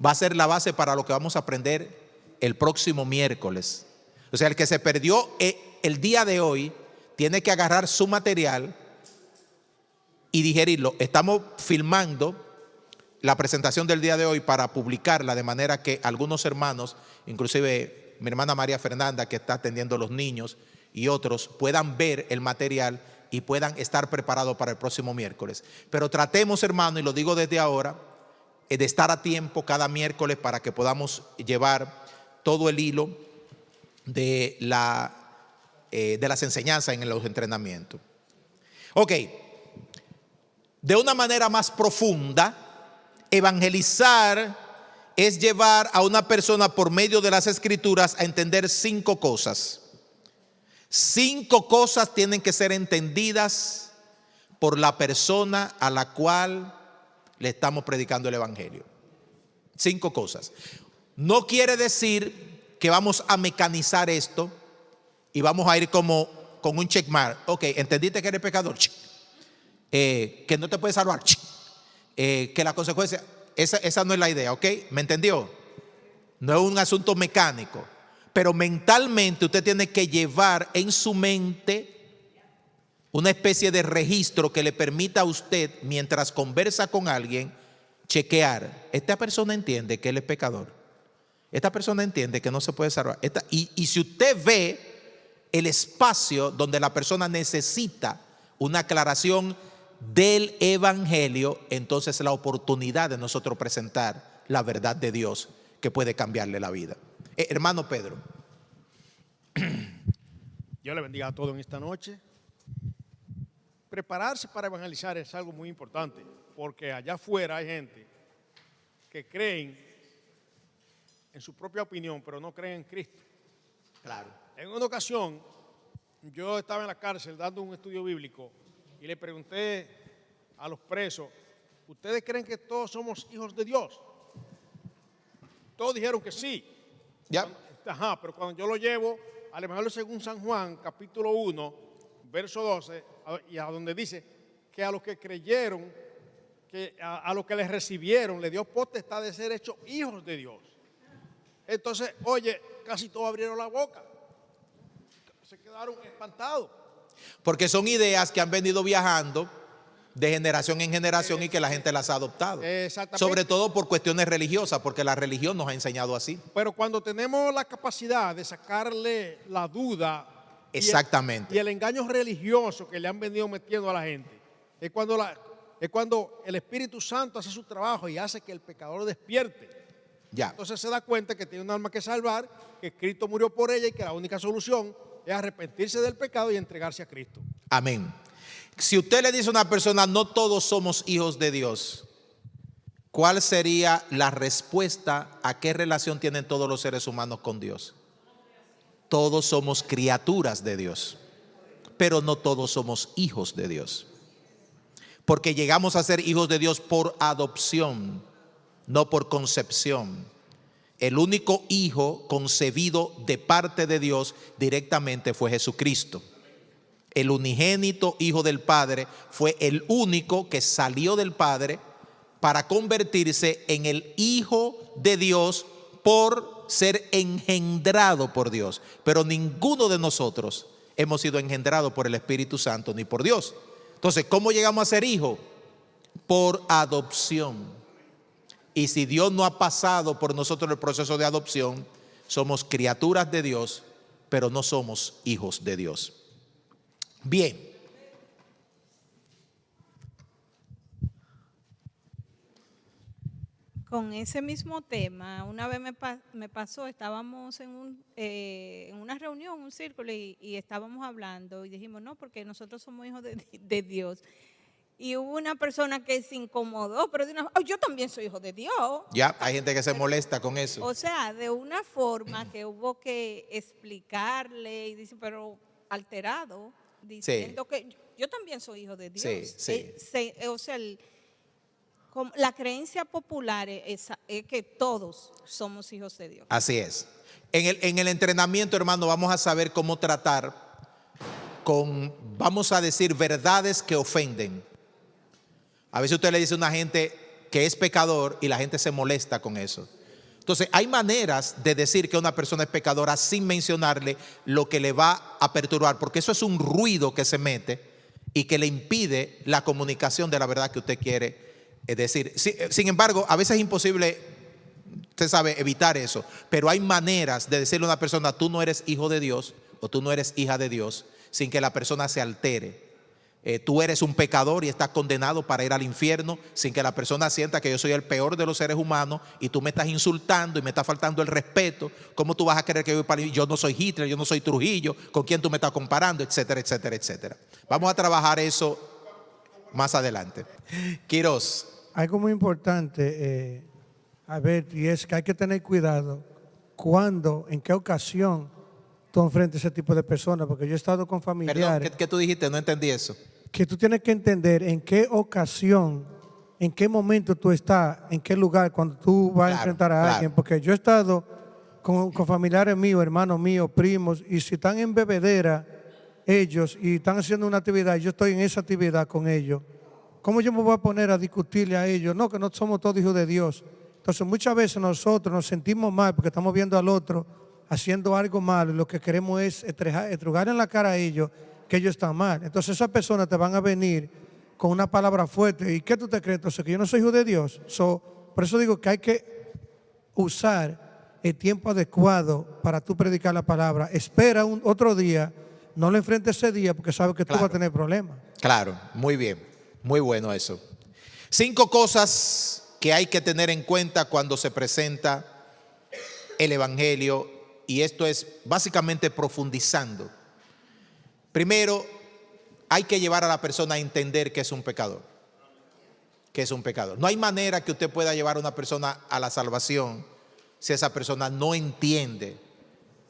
va a ser la base para lo que vamos a aprender el próximo miércoles. O sea, el que se perdió el día de hoy tiene que agarrar su material y digerirlo. Estamos filmando la presentación del día de hoy para publicarla de manera que algunos hermanos, inclusive mi hermana María Fernanda que está atendiendo a los niños y otros, puedan ver el material y puedan estar preparados para el próximo miércoles. Pero tratemos, hermano, y lo digo desde ahora, de estar a tiempo cada miércoles para que podamos llevar todo el hilo de las enseñanzas en los entrenamientos. Ok, de una manera más profunda, evangelizar es llevar a una persona por medio de las Escrituras a entender 5 cosas. 5 cosas tienen que ser entendidas por la persona a la cual le estamos predicando el evangelio. 5 cosas. No quiere decir que vamos a mecanizar esto y vamos a ir como con un checkmark. Ok, entendiste que eres pecador, que no te puedes salvar, que la consecuencia, esa no es la idea, ok, ¿me entendió? No es un asunto mecánico. Pero mentalmente usted tiene que llevar en su mente una especie de registro que le permita a usted, mientras conversa con alguien, chequear. Esta persona entiende que él es pecador. Esta persona entiende que no se puede salvar. Y si usted ve el espacio donde la persona necesita una aclaración del evangelio, entonces es la oportunidad de nosotros presentar la verdad de Dios que puede cambiarle la vida. Hermano Pedro. Dios le bendiga a todos en esta noche. Prepararse para evangelizar es algo muy importante, porque allá afuera hay gente que creen en su propia opinión, pero no creen en Cristo. Claro. En una ocasión, yo estaba en la cárcel dando un estudio bíblico y le pregunté a los presos, ¿ustedes creen que todos somos hijos de Dios? Todos dijeron que sí. Ya. Ajá, pero cuando yo lo llevo al Evangelio según San Juan, capítulo 1, verso 12, y a donde dice que a los que creyeron, que a los que les recibieron, le dio potestad de ser hechos hijos de Dios. Entonces, oye, casi todos abrieron la boca. Se quedaron espantados. Porque son ideas que han venido viajando de generación en generación y que la gente las ha adoptado. Exactamente. Sobre todo por cuestiones religiosas, porque la religión nos ha enseñado así. Pero cuando tenemos la capacidad de sacarle la duda Exactamente. y el engaño religioso que le han venido metiendo a la gente, es cuando el Espíritu Santo hace su trabajo y hace que el pecador despierte. Ya. Entonces se da cuenta que tiene un alma que salvar, que Cristo murió por ella y que la única solución es arrepentirse del pecado y entregarse a Cristo. Amén. Si usted le dice a una persona, no todos somos hijos de Dios, ¿cuál sería la respuesta a qué relación tienen todos los seres humanos con Dios? Todos somos criaturas de Dios, pero no todos somos hijos de Dios. Porque llegamos a ser hijos de Dios por adopción, no por concepción. El único hijo concebido de parte de Dios directamente fue Jesucristo. El unigénito Hijo del Padre fue el único que salió del Padre para convertirse en el Hijo de Dios por ser engendrado por Dios. Pero ninguno de nosotros hemos sido engendrados por el Espíritu Santo ni por Dios. Entonces, ¿cómo llegamos a ser hijos? Por adopción. Y si Dios no ha pasado por nosotros el proceso de adopción, somos criaturas de Dios, pero no somos hijos de Dios. Bien. Con ese mismo tema, una vez me pasó, estábamos en una reunión, un círculo, y estábamos hablando y dijimos, no, porque nosotros somos hijos de Dios. Y hubo una persona que se incomodó, pero dijo, oh, yo también soy hijo de Dios. Ya, hay gente que se molesta con eso. O sea, de una forma que hubo que explicarle, y dice, pero alterado, diciendo que yo también soy hijo de Dios. Sí. O sea, la creencia popular es que todos somos hijos de Dios. Así es. En el entrenamiento, hermano, vamos a saber cómo tratar con, vamos a decir, verdades que ofenden. A veces usted le dice a una gente que es pecador y la gente se molesta con eso. Entonces, hay maneras de decir que una persona es pecadora sin mencionarle lo que le va a perturbar, porque eso es un ruido que se mete y que le impide la comunicación de la verdad que usted quiere decir. Sin embargo, a veces es imposible, usted sabe, evitar eso, pero hay maneras de decirle a una persona, tú no eres hijo de Dios o tú no eres hija de Dios, sin que la persona se altere. Tú eres un pecador y estás condenado para ir al infierno, sin que la persona sienta que yo soy el peor de los seres humanos y tú me estás insultando y me estás faltando el respeto. ¿Cómo tú vas a querer que yo para yo no soy Hitler, yo no soy Trujillo, con quién tú me estás comparando, etcétera, etcétera, etcétera? Vamos a trabajar eso más adelante. Quirós. Algo muy importante, a ver, y es que hay que tener cuidado cuando, en qué ocasión tú enfrentas ese tipo de personas, porque yo he estado con familiares. Perdón, ¿qué tú dijiste? No entendí eso. Que tú tienes que entender en qué ocasión, en qué momento tú estás, en qué lugar, cuando tú vas a enfrentar a alguien. Porque yo he estado con familiares míos, hermanos míos, primos, y si están en bebedera ellos y están haciendo una actividad, y yo estoy en esa actividad con ellos, ¿cómo yo me voy a poner a discutirle a ellos? No, que no somos todos hijos de Dios. Entonces muchas veces nosotros nos sentimos mal porque estamos viendo al otro haciendo algo malo y lo que queremos es estrugar en la cara a ellos que ellos están mal. Entonces esas personas te van a venir con una palabra fuerte. ¿Y qué tú te crees? Entonces, que yo no soy hijo de Dios. Por eso digo que hay que usar el tiempo adecuado para tú predicar la palabra. Espera otro día, no lo enfrentes ese día porque sabes que tú vas a tener problemas. Claro, muy bien, muy bueno eso. 5 cosas que hay que tener en cuenta cuando se presenta el Evangelio. Y esto es básicamente profundizando. Primero, hay que llevar a la persona a entender que es un pecador. Que es un pecador. No hay manera que usted pueda llevar a una persona a la salvación si esa persona no entiende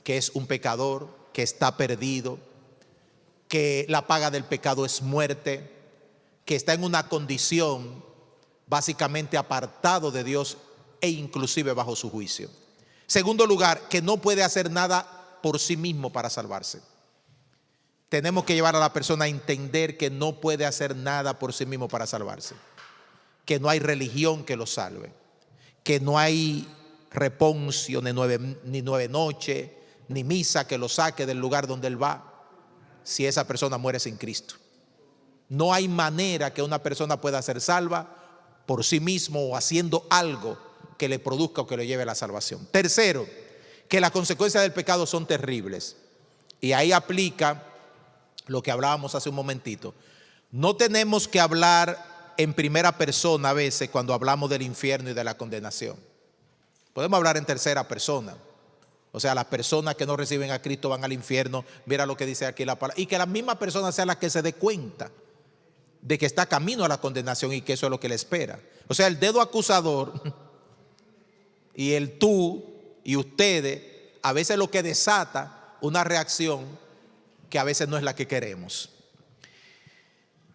que es un pecador, que está perdido, que la paga del pecado es muerte, que está en una condición básicamente apartado de Dios e inclusive bajo su juicio. Segundo lugar, que no puede hacer nada por sí mismo para salvarse. Tenemos que llevar a la persona a entender que no puede hacer nada por sí mismo para salvarse. Que no hay religión que lo salve. Que no hay reponcio, ni nueve noches, ni misa que lo saque del lugar donde él va, si esa persona muere sin Cristo. No hay manera que una persona pueda ser salva por sí mismo o haciendo algo que le produzca o que le lleve a la salvación. Tercero, que las consecuencias del pecado son terribles. Y ahí aplica lo que hablábamos hace un momentito. No tenemos que hablar en primera persona a veces cuando hablamos del infierno y de la condenación. Podemos hablar en tercera persona. O sea, las personas que no reciben a Cristo van al infierno. Mira lo que dice aquí la palabra. Y que la misma persona sea la que se dé cuenta de que está camino a la condenación y que eso es lo que le espera. O sea, el dedo acusador y el tú y ustedes a veces lo que desata una reacción que a veces no es la que queremos.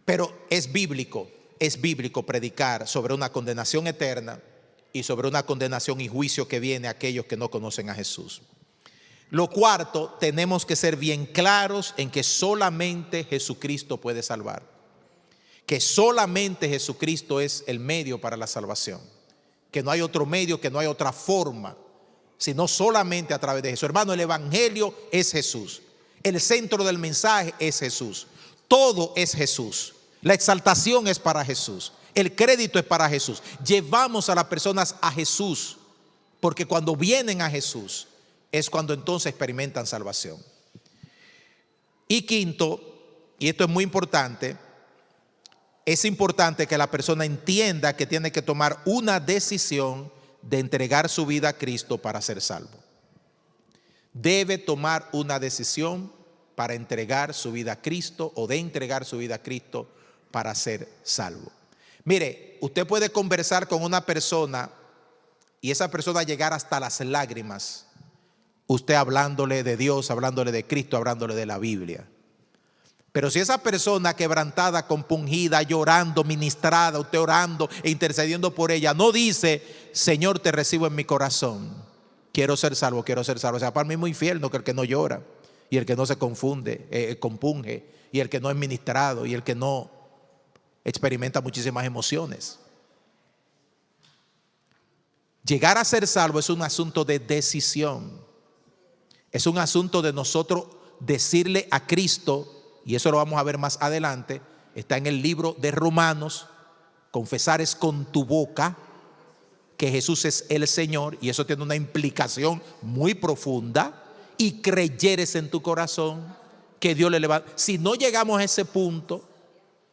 Pero es bíblico predicar sobre una condenación eterna y sobre una condenación y juicio que viene a aquellos que no conocen a Jesús. Lo cuarto, tenemos que ser bien claros en que solamente Jesucristo puede salvar. Que solamente Jesucristo es el medio para la salvación. Que no hay otro medio, que no hay otra forma, sino solamente a través de Jesús. Hermano, el evangelio es Jesús. El centro del mensaje es Jesús. Todo es Jesús. La exaltación es para Jesús. El crédito es para Jesús. Llevamos a las personas a Jesús, porque cuando vienen a Jesús es cuando entonces experimentan salvación. Y quinto, y esto es muy importante, es importante que la persona entienda que tiene que tomar una decisión de entregar su vida a Cristo para ser salvo. Debe tomar una decisión para entregar su vida a Cristo o de entregar su vida a Cristo para ser salvo. Mire, usted puede conversar con una persona y esa persona llegar hasta las lágrimas, usted hablándole de Dios, hablándole de Cristo, hablándole de la Biblia. Pero si esa persona quebrantada, compungida, llorando, ministrada, usted orando e intercediendo por ella, no dice: Señor, te recibo en mi corazón, quiero ser salvo, quiero ser salvo. O sea, para el mismo infierno que el que no llora y el que no se compunge y el que no es ministrado y el que no experimenta muchísimas emociones. Llegar a ser salvo es un asunto de decisión. Es un asunto de nosotros decirle a Cristo, y eso lo vamos a ver más adelante, está en el libro de Romanos: confesares con tu boca que Jesús es el Señor, y eso tiene una implicación muy profunda, y creyeres en tu corazón que Dios le levanta. Si no llegamos a ese punto,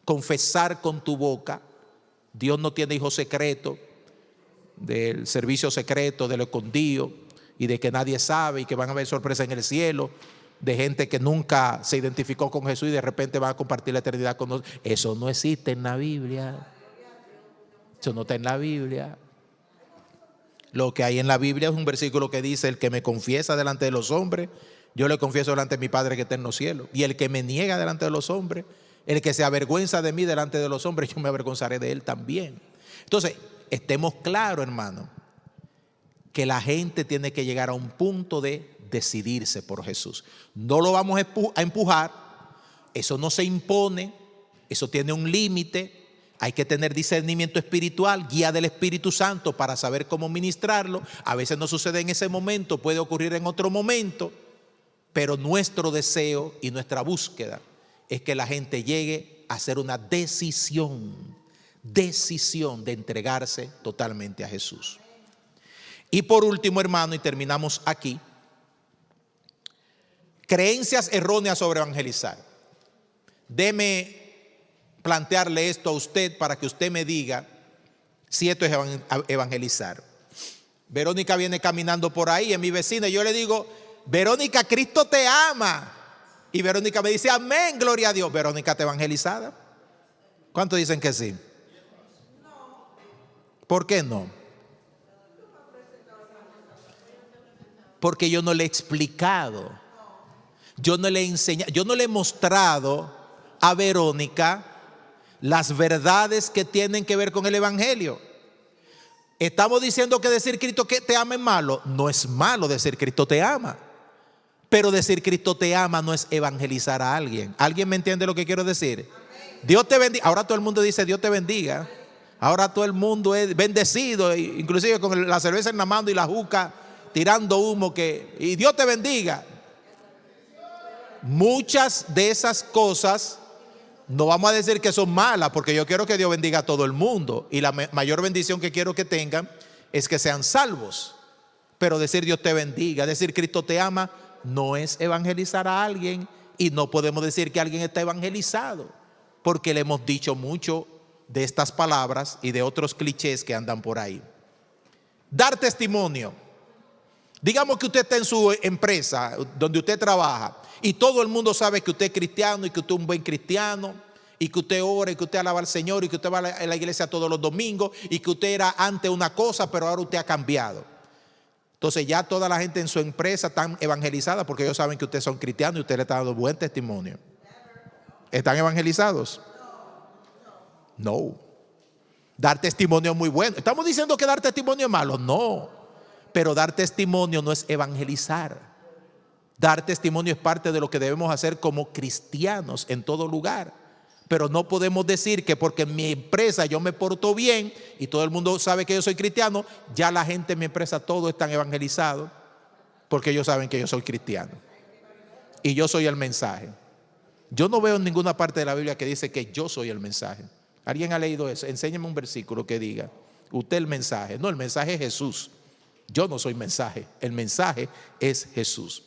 confesar con tu boca, Dios no tiene hijos secretos, del servicio secreto, de lo escondido y de que nadie sabe y que van a haber sorpresas en el cielo, de gente que nunca se identificó con Jesús y de repente van a compartir la eternidad con nosotros. Eso no existe en la Biblia. Eso no está en la Biblia. Lo que hay en la Biblia es un versículo que dice: el que me confiesa delante de los hombres, yo le confieso delante de mi Padre que está en los cielos. Y el que me niega delante de los hombres, el que se avergüenza de mí delante de los hombres, yo me avergonzaré de él también. Entonces, estemos claros, hermano, que la gente tiene que llegar a un punto de decidirse por Jesús. No lo vamos a empujar, eso no se impone, eso tiene un límite. Hay que tener discernimiento espiritual, guía del Espíritu Santo para saber cómo ministrarlo. A veces no sucede en ese momento, puede ocurrir en otro momento, pero nuestro deseo y nuestra búsqueda es que la gente llegue a hacer una decisión de entregarse totalmente a Jesús. Y por último, hermano, y terminamos aquí, creencias erróneas sobre evangelizar. Déme plantearle esto a usted para que usted me diga si esto es evangelizar. Verónica viene caminando por ahí, es mi vecina, y yo le digo: Verónica, Cristo te ama. Y Verónica me dice: amén, gloria a Dios. Verónica, ¿está evangelizada? ¿Cuántos dicen que sí? ¿Por qué no? Porque yo no le he explicado, yo no le he enseñado, yo no le he mostrado a Verónica las verdades que tienen que ver con el evangelio. ¿Estamos diciendo que decir Cristo que te ama es malo? No es malo decir Cristo te ama, pero decir Cristo te ama no es evangelizar a alguien. ¿Alguien me entiende lo que quiero decir? Dios te bendiga. Ahora todo el mundo dice Dios te bendiga. Ahora todo el mundo es bendecido, inclusive con la cerveza en la mano y la juca tirando humo, y Dios te bendiga. Muchas de esas cosas No vamos a decir que son malas, porque yo quiero que Dios bendiga a todo el mundo. Y la mayor bendición que quiero que tengan es que sean salvos. Pero decir Dios te bendiga, decir Cristo te ama, no es evangelizar a alguien. Y no podemos decir que alguien está evangelizado, porque le hemos dicho mucho de estas palabras y de otros clichés que andan por ahí. Dar testimonio. Digamos que usted está en su empresa donde usted trabaja y todo el mundo sabe que usted es cristiano y que usted es un buen cristiano y que usted ora y que usted alaba al Señor y que usted va a la iglesia todos los domingos y que usted era antes una cosa pero ahora usted ha cambiado. Entonces ya toda la gente en su empresa está evangelizada porque ellos saben que ustedes son cristianos y usted le está dando buen testimonio. ¿Están evangelizados? No. Dar testimonio es muy bueno. ¿Estamos diciendo que dar testimonio es malo? No. Pero dar testimonio no es evangelizar. Dar testimonio es parte de lo que debemos hacer como cristianos en todo lugar. Pero no podemos decir que porque en mi empresa yo me porto bien y todo el mundo sabe que yo soy cristiano, ya la gente en mi empresa todos están evangelizados porque ellos saben que yo soy cristiano. Y yo soy el mensaje. Yo no veo en ninguna parte de la Biblia que dice que yo soy el mensaje. ¿Alguien ha leído eso? Enséñame un versículo que diga, usted el mensaje. No, el mensaje es Jesús. Yo no soy mensaje, el mensaje es Jesús.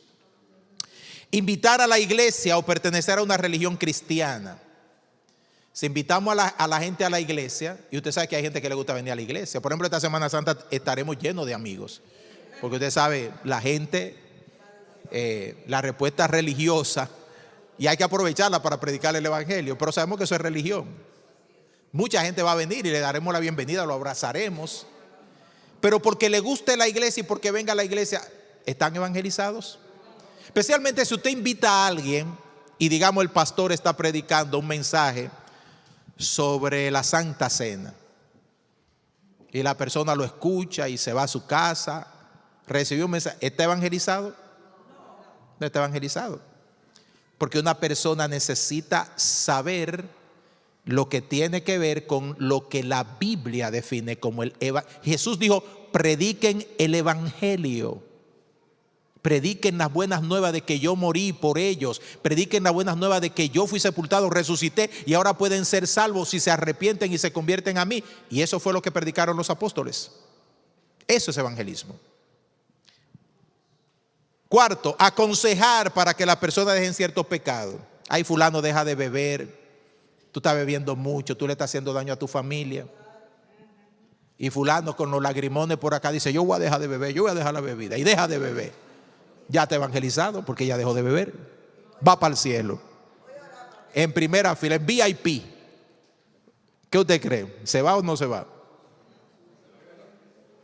Invitar a la iglesia o pertenecer a una religión cristiana. Si invitamos a la gente a la iglesia, y usted sabe que hay gente que le gusta venir a la iglesia. Por ejemplo, esta Semana Santa estaremos llenos de amigos. Porque usted sabe, la gente, la respuesta religiosa, y hay que aprovecharla para predicar el evangelio, pero sabemos que eso es religión. Mucha gente va a venir y le daremos la bienvenida, lo abrazaremos. Pero porque le guste la iglesia y porque venga a la iglesia, ¿están evangelizados? Especialmente si usted invita a alguien y digamos el pastor está predicando un mensaje sobre la Santa Cena y la persona lo escucha y se va a su casa, recibió un mensaje, ¿está evangelizado? No está evangelizado. Porque una persona necesita saber lo que tiene que ver con lo que la Biblia define como el evangelio. Jesús dijo, prediquen el evangelio. Prediquen las buenas nuevas de que yo morí por ellos. Prediquen las buenas nuevas de que yo fui sepultado, resucité y ahora pueden ser salvos si se arrepienten y se convierten a mí. Y eso fue lo que predicaron los apóstoles. Eso es evangelismo. Cuarto, aconsejar para que la persona deje ciertos pecados. Ay, fulano, deja de beber. Tú estás bebiendo mucho, tú le estás haciendo daño a tu familia. Y fulano con los lagrimones por acá dice, yo voy a dejar de beber, yo voy a dejar la bebida. Y deja de beber. Ya está evangelizado porque ya dejó de beber. Va para el cielo. En primera fila, en VIP. ¿Qué usted cree? ¿Se va o no se va?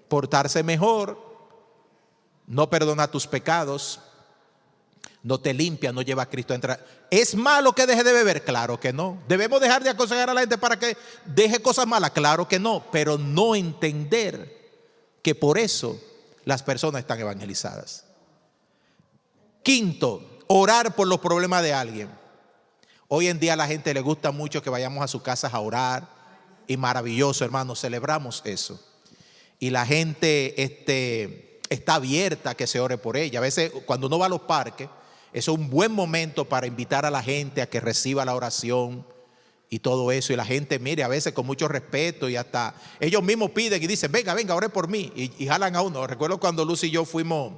Portarse mejor, no perdona tus pecados, no te limpia, no lleva a Cristo a entrar. ¿Es malo que deje de beber? Claro que no. ¿Debemos dejar de aconsejar a la gente para que deje cosas malas? Claro que no. Pero no entender que por eso las personas están evangelizadas. Quinto, orar por los problemas de alguien. Hoy en día a la gente le gusta mucho que vayamos a sus casas a orar. Y maravilloso, hermano, celebramos eso. Y la gente está abierta a que se ore por ella. A veces cuando uno va a los parques, eso es un buen momento para invitar a la gente a que reciba la oración y todo eso. Y la gente, mire, a veces con mucho respeto y hasta ellos mismos piden y dicen, venga, ore por mí. Y jalan a uno. Recuerdo cuando Lucy y yo fuimos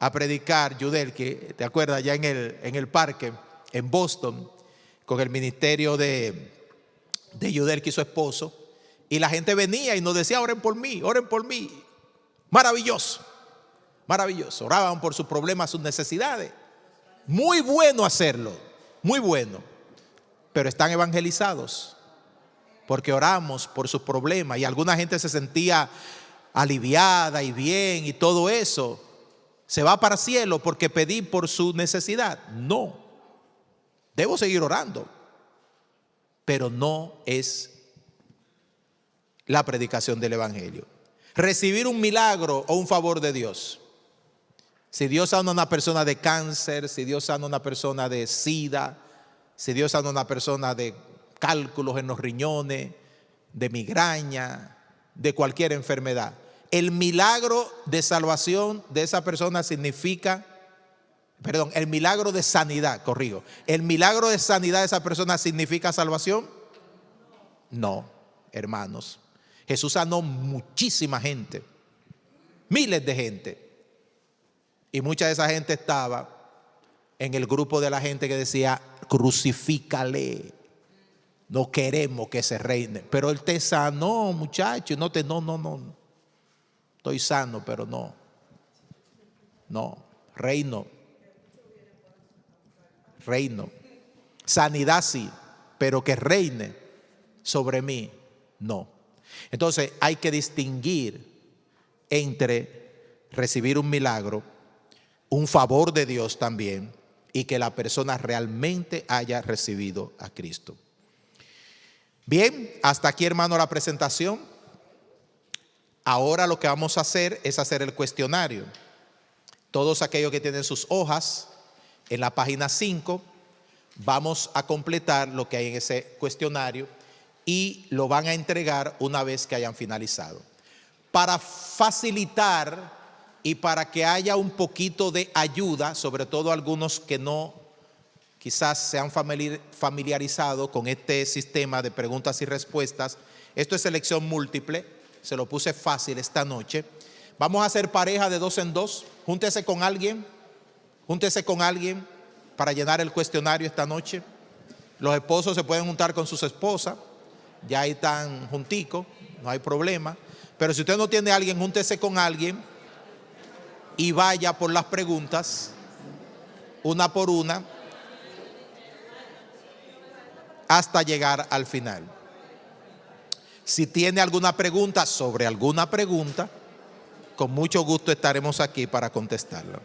a predicar, Yudel, que te acuerdas, allá en el parque, en Boston, con el ministerio de Yudel, que es su esposo. Y la gente venía y nos decía, oren por mí, oren por mí. Maravilloso, maravilloso. Oraban por sus problemas, sus necesidades. Muy bueno hacerlo, muy bueno. Pero están evangelizados porque oramos por sus problemas y alguna gente se sentía aliviada y bien y todo eso. ¿Se va para el cielo porque pedí por su necesidad? No. Debo seguir orando. Pero no es la predicación del evangelio. Recibir un milagro o un favor de Dios. Si Dios sana a una persona de cáncer, si Dios sana a una persona de SIDA, si Dios sana a una persona de cálculos en los riñones, de migraña, de cualquier enfermedad, el milagro de salvación de esa persona significa Perdón, el milagro de sanidad, corrijo. ¿El milagro de sanidad de esa persona significa salvación? No, hermanos. Jesús sanó muchísima gente, miles de gente. Y mucha de esa gente estaba en el grupo de la gente que decía, crucifícale. No queremos que se reine. Pero Él te sanó, muchacho. No. Estoy sano, pero no. No, reino. Sanidad sí, pero que reine sobre mí, no. Entonces hay que distinguir entre recibir un milagro, un favor de Dios también, y que la persona realmente haya recibido a Cristo. Bien, hasta aquí, hermano, la presentación. Ahora lo que vamos a hacer es hacer el cuestionario. Todos aquellos que tienen sus hojas, en la página 5, vamos a completar lo que hay en ese cuestionario y lo van a entregar una vez que hayan finalizado. Para facilitar y para que haya un poquito de ayuda, sobre todo algunos que no quizás se han familiarizado con este sistema de preguntas y respuestas. Esto es selección múltiple, se lo puse fácil esta noche. Vamos a hacer pareja de 2 en 2. Júntese con alguien para llenar el cuestionario esta noche. Los esposos se pueden juntar con sus esposas, ya ahí están junticos, no hay problema. Pero si usted no tiene a alguien, júntese con alguien y vaya por las preguntas, una por una, hasta llegar al final. Si tiene alguna pregunta sobre alguna pregunta, con mucho gusto estaremos aquí para contestarla.